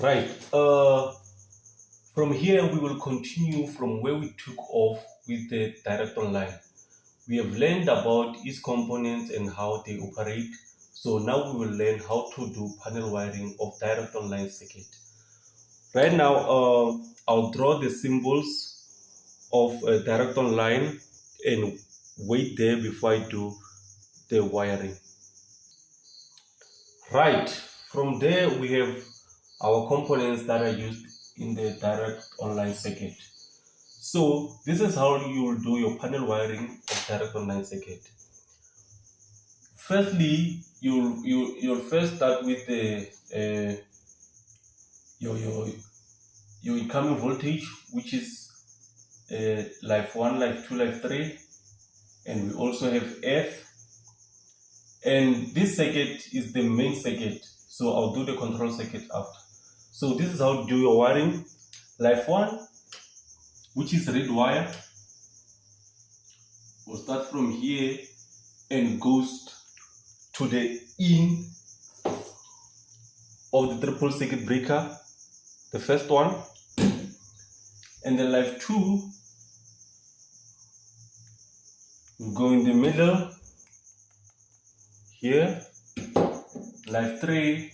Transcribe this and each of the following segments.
Right. From here, we will continue from where we took off with the direct online. We have learned about its components and how they operate. So now we will learn how to do panel wiring of direct online circuit. Right now, I'll draw the symbols of a direct online and wait there before I do the wiring. Right. From there, we have our components that are used in the direct online circuit. So this is how you will do your panel wiring of direct online circuit. Firstly, you'll first start with the your your your incoming voltage, which is live 1, live 2, live 3, and we also have F. And this circuit is the main circuit, so I'll do the control circuit after. So this is how to do your wiring. Live 1, which is red wire, will start from here and goes to the in of the triple circuit breaker, the first one, and then live 2 will go in the middle here. Live 3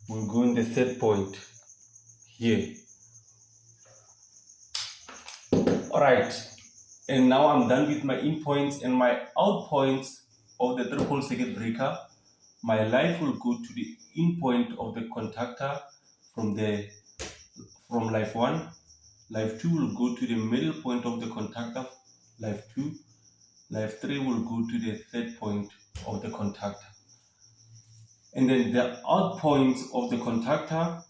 will go in the third point here. Alright, and now I'm done with my in points and my out points of the triple circuit breaker. My live will go to the in point of the contactor from live 1. Live 2 will go to the middle point of the contactor, live 2. Live 3 will go to the third point of the contactor. And then the out points of the contactor,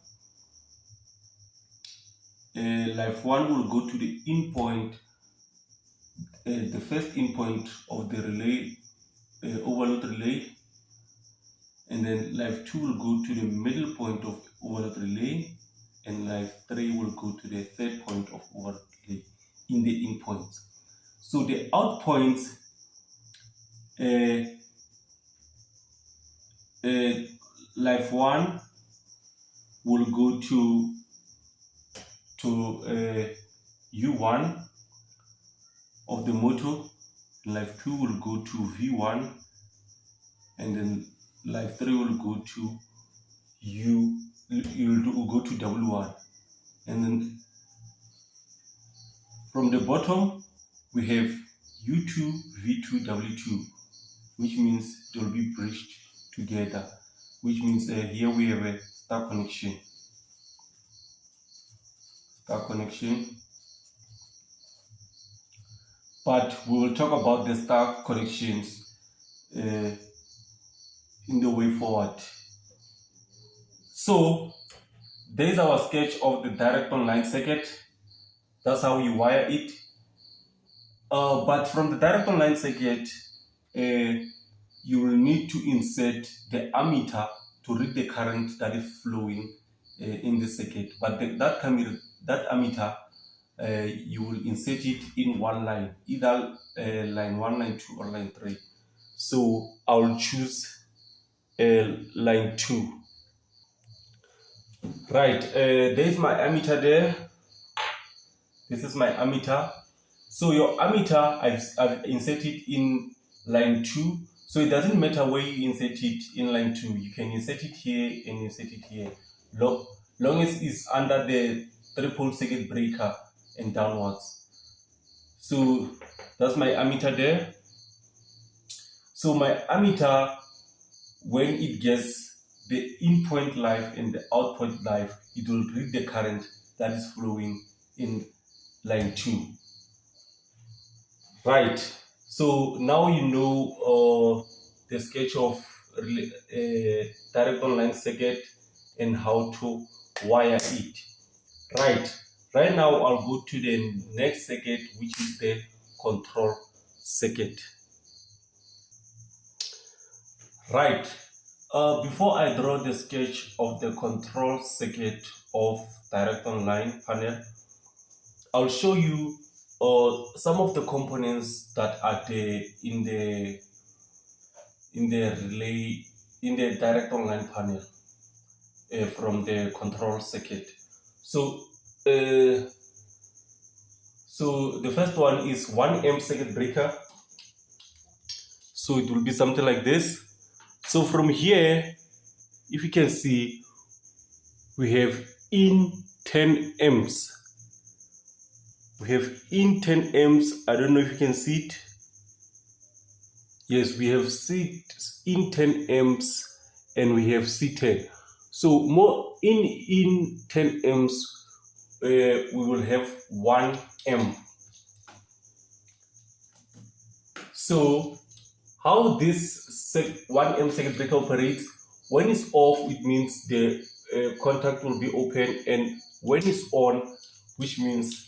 live 1 will go to the in point, the first in point of the relay, overload relay. And then live 2 will go to the middle point of overload relay, and live 3 will go to the third point of overload relay in the in points. So the out points, live 1 will go to U1 of the motor, live 2 will go to V1, and then live 3 will go to W1. And then from the bottom we have U2, V2, W2, which means they'll be bridged together, which means here we have a star connection. But we will talk about the star connections in the way forward. So there's our sketch of the direct online circuit. That's how you wire it. But from the direct online circuit, you will need to insert the ammeter to read the current that is flowing in the circuit. But that ammeter, you will insert it in one line, either line 1, line 2, or line 3. So I'll choose line 2. Right, there's my ammeter there. This is my ammeter. So your ammeter, I've inserted in line 2. So it doesn't matter where you insert it in line 2. You can insert it here and insert it here. Long as it's under the triple circuit breaker and downwards. So that's my ammeter there. So my ammeter, when it gets the in point live and the out point live, it will read the current that is flowing in line 2. Right, so now you know the sketch of direct online circuit and how to wire it. Right now I'll go to the next circuit, which is the control circuit. Right, before I draw the sketch of the control circuit of direct online panel, I'll show you some of the components that are there in the relay, in the direct online panel. from the control circuit. So the first one is 1 amp circuit breaker. So it will be something like this. So from here, if you can see, we have in 10 amps. We have in 10 amps. I don't know if you can see it. Yes, we have in 10 amps and we have C10. So more in 10 amps, we will have 1 amp. So how this 1 amp circuit breaker operates, when it's off, it means the contact will be open, and when it's on, which means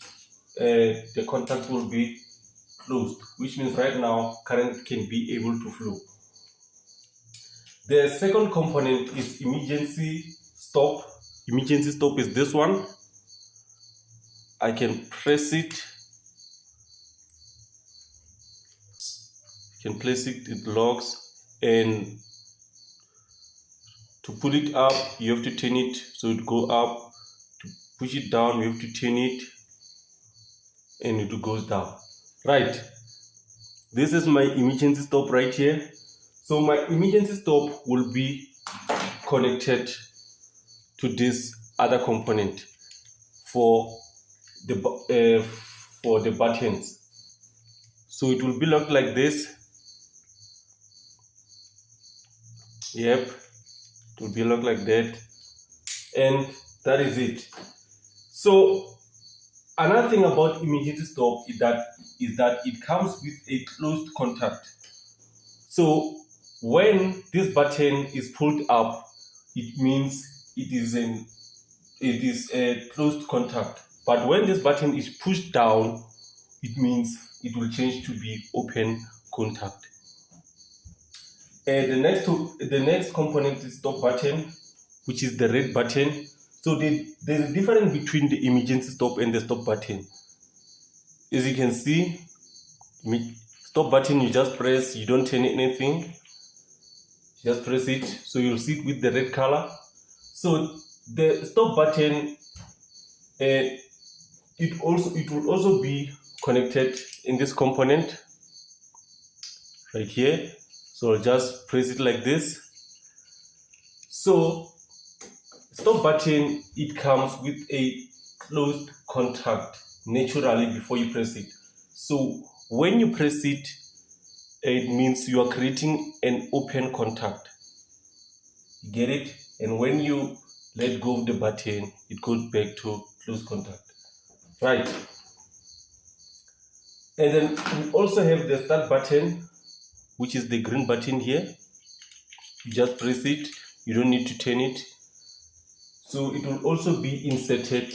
the contact will be closed, which means right now current can be able to flow. The second component is emergency stop. Emergency stop is this one. I can press it. You can place it, it locks, and to pull it up, you have to turn it so it go up. To push it down, you have to turn it, and it goes down. Right. This is my emergency stop right here. So my emergency stop will be connected to this other component for the buttons. So it will be locked like this. Yep, it will be locked like that, and that is it. So another thing about emergency stop is that it comes with a closed contact. So when this button is pulled up, it means it is a closed contact. But when this button is pushed down, it means it will change to be open contact. The next component is stop button, which is the red button. So there's a difference between the emergency stop and the stop button. As you can see, stop button, you just press, you don't turn anything, just press it, so you'll see it with the red color. So the stop button, it will also be connected in this component right here. So just press it like this. So stop button, it comes with a closed contact naturally before you press it. So when you press it, it means you are creating an open contact. You get it? And when you let go of the button, it goes back to closed contact. Right. And then we also have the start button, which is the green button here. You just press it, you don't need to turn it. So it will also be inserted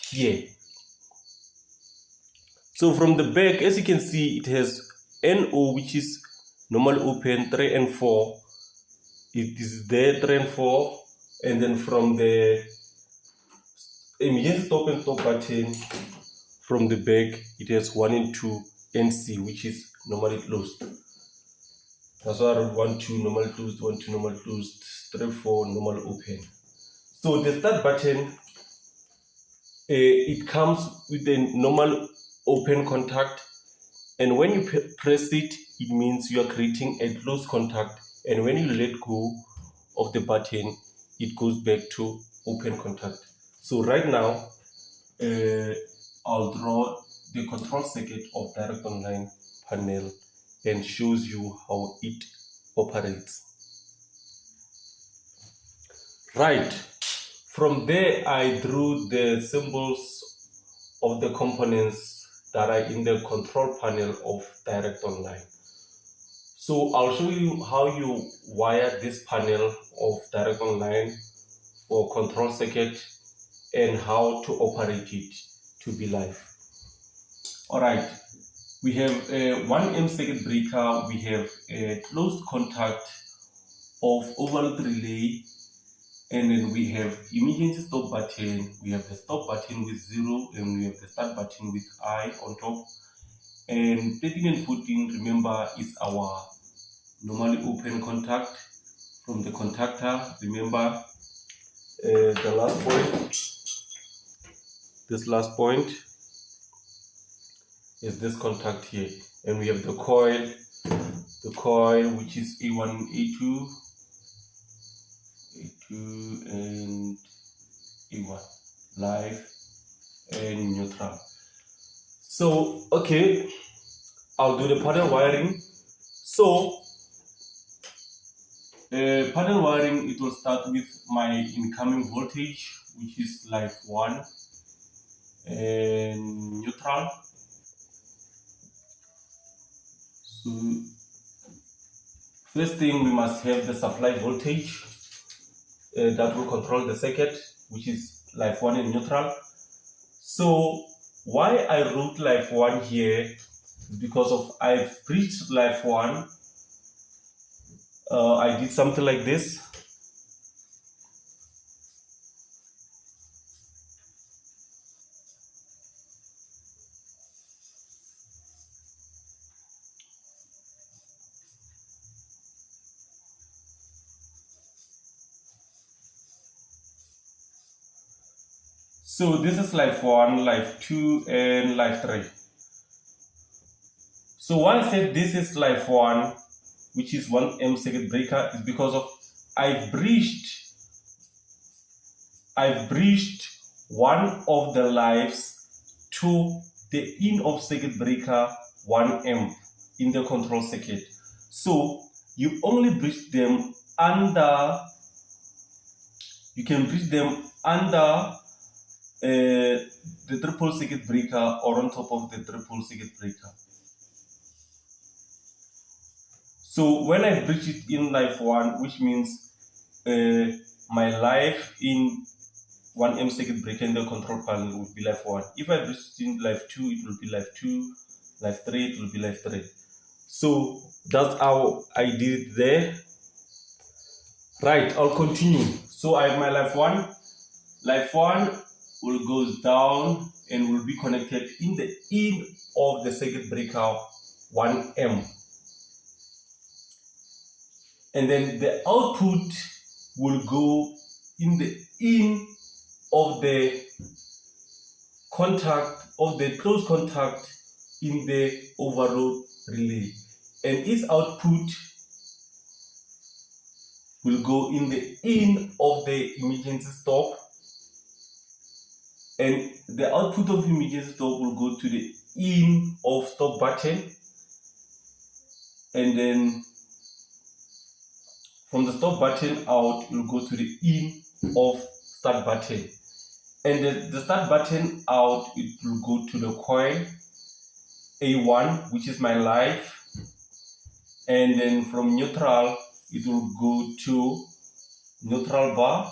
here. So from the back, as you can see, it has NO, which is normal open, 3 and 4. It is there, 3 and 4. And then from the emergency stop and stop button, from the back, it has 1 and 2 NC, which is normally closed. That's why I wrote 1, 2, normal closed, 1, 2, normal closed, 3, 4, normal open. So the start button, it comes with a normal open contact, and when you press it, it means you are creating a closed contact, and when you let go of the button, it goes back to open contact. So right now, I'll draw the control circuit of direct online panel and shows you how it operates. Right. From there, I drew the symbols of the components that are in the control panel of direct online. So I'll show you how you wire this panel of direct online for control circuit and how to operate it to be live. All right, we have a 1 amp circuit breaker. We have a closed contact of overload relay, and then we have emergency stop button. We have the stop button with 0, and we have the start button with I on top. And 13 and 14, remember, is our normally open contact from the contactor. Remember, the last point. This last point is this contact here, and we have the coil which is A1 and A2 and A1, live and neutral. So okay, I'll do the panel wiring. So panel wiring, it will start with my incoming voltage, which is live 1 and neutral. So first thing, we must have the supply voltage that will control the circuit, which is live 1 and neutral. So why I wrote live 1 here is because of I've reached live 1. I did something like this. So this is live 1, live 2, and live 3. So why I said this is live 1, which is 1M circuit breaker, is because of I've breached one of the lives to the in of circuit breaker 1M in the control circuit. So you only breach them under, you can breach them under the triple circuit breaker or on top of the triple circuit breaker. So when I breach it in live 1, which means my live in 1M circuit breaker in the control panel would be live 1. If I breach it in live 2, it will be live 2, live 3, it will be live 3. So that's how I did it there. Right, I'll continue. So I have my live 1. Live 1 will go down and will be connected in the in of the circuit breaker 1M. And then the output will go in the in of the contact, of the close contact in the overload relay. And its output will go in the in of the emergency stop. And the output of emergency stop will go to the in of stop button. And then from the stop button out, it will go to the in of start button. And the start button out, it will go to the coil A1, which is my live. And then from neutral, it will go to neutral bar.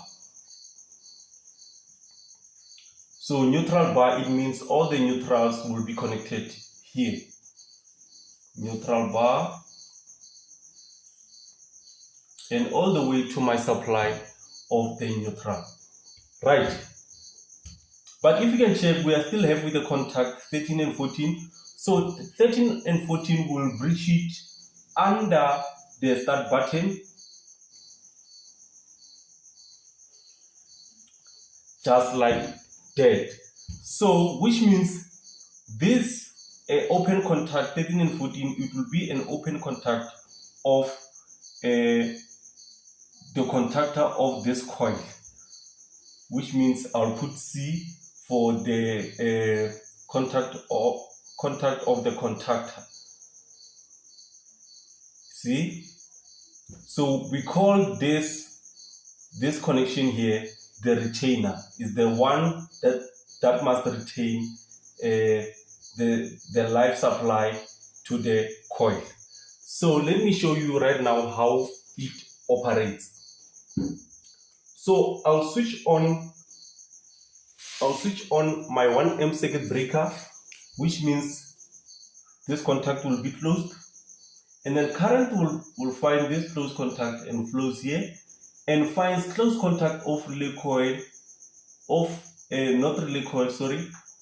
So neutral bar, it means all the neutrals will be connected here. Neutral bar. And all the way to my supply of the neutral. Right. But if you can check, we are still have with the contact 13 and 14. So 13 and 14 will breach it under the start button. Just like that. So which means this open contact 13 and 14, it will be an open contact of the contactor of this coil, which means I'll put C for the contact of the contactor. See? So we call this connection here the retainer. Is the one that must retain the live supply to the coil. So let me show you right now how it operates. So I'll switch on my 1M circuit breaker, which means this contact will be closed, and then current will find this close contact and flows here, and finds close contact of relay coil of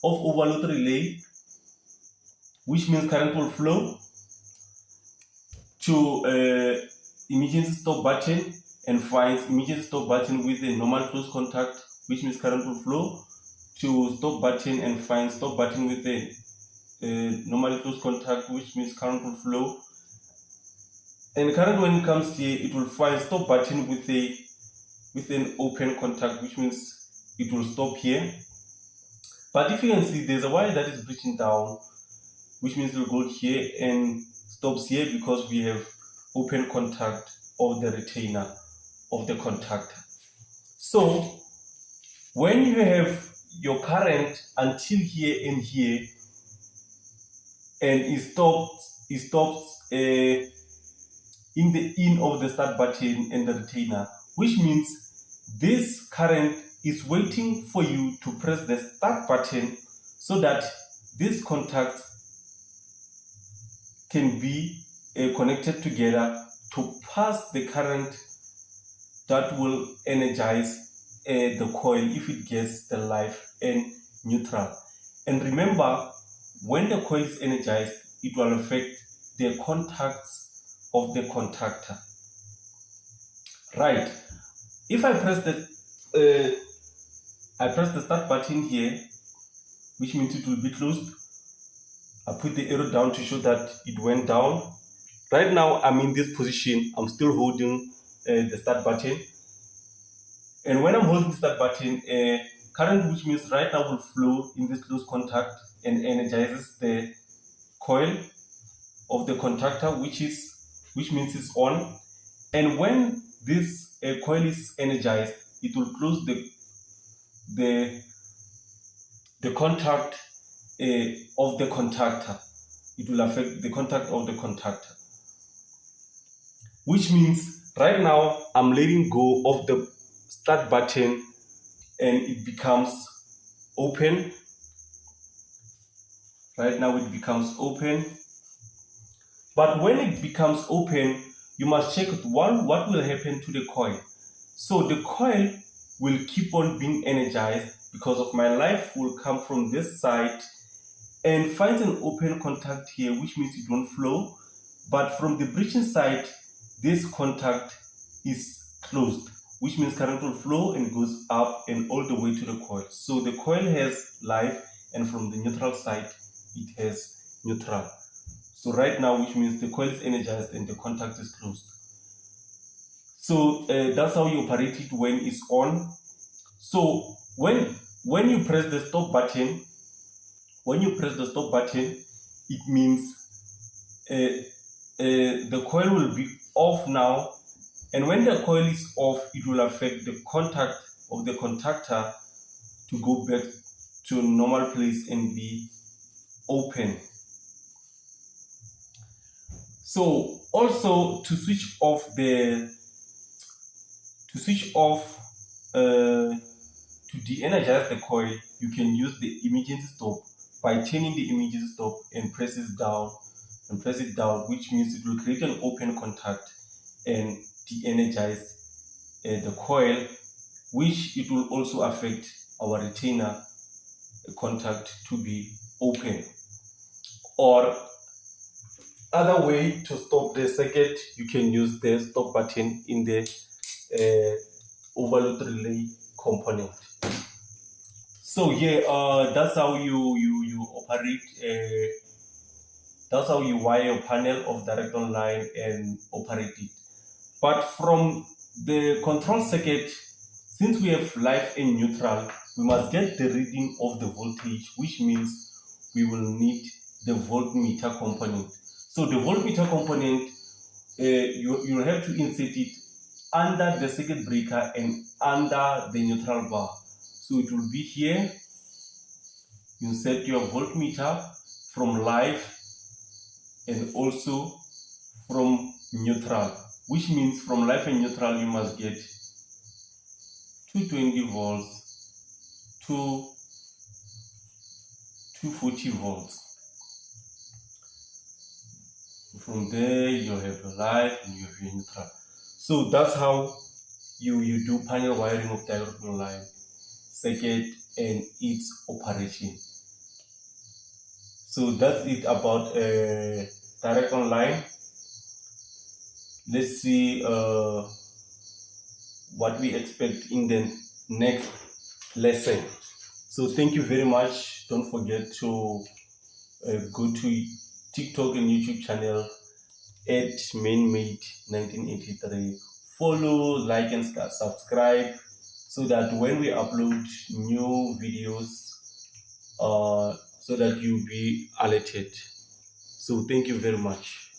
overload relay, which means current will flow to emergency stop button, and finds immediate stop button with a normal close contact, which means current will flow, to stop button and finds stop button with a normally close contact, which means current will flow. And current, when it comes here, it will find stop button with an open contact, which means it will stop here. But if you can see, there's a wire that is breaching down, which means it will go here and stops here because we have open contact of the retainer of the contactor. So when you have your current until here and here, and it stops in the in of the start button and the retainer, which means this current is waiting for you to press the start button so that this contact can be connected together to pass the current that will energize the coil if it gets the live and neutral. And remember, when the coil is energized, it will affect the contacts of the contactor. Right. If I press the start button here, which means it will be closed. I put the arrow down to show that it went down. Right now I'm in this position. I'm still holding the start button. And when I'm holding the start button, current, which means right now, will flow in this close contact and energizes the coil of the contactor, which means it's on. And when this coil is energized, it will close the contact of the contactor. It will affect the contact of the contactor, which means right now I'm letting go of the start button and it becomes open. Right now it becomes open. But when it becomes open, you must check what will happen to the coil. So the coil will keep on being energized because of my life will come from this side and finds an open contact here, which means it won't flow. But from the breaching side, this contact is closed, which means current will flow and goes up and all the way to the coil. So the coil has live, and from the neutral side, it has neutral. So right now, which means the coil is energized and the contact is closed. So that's how you operate it when it's on. So when you press the stop button, it means the coil will be off now. And when the coil is off, it will affect the contact of the contactor to go back to a normal place and be open. So also to switch off to de-energize the coil, you can use the emergency stop by turning the emergency stop and press it down, which means it will create an open contact and de-energize the coil, which it will also affect our retainer contact to be open. Or other way to stop the circuit, you can use the stop button in the overload relay component. So yeah, that's how you operate. That's how you wire your panel of direct online and operate it. But from the control circuit, since we have live and neutral, we must get the reading of the voltage, which means we will need the voltmeter component. So the voltmeter component, you have to insert it under the circuit breaker and under the neutral bar. So it will be here. You set your voltmeter from live and also from neutral, which means from live and neutral you must get 220 volts to 240 volts. From there you have your live and you have your neutral. So that's how you do panel wiring of direct online circuit and its operation. So that's it about direct online. Let's see what we expect in the next lesson. So thank you very much. Don't forget to go to TikTok and YouTube channel at MainMate1983. Follow, like, and subscribe so that when we upload new videos, so that you'll be alerted. So thank you very much.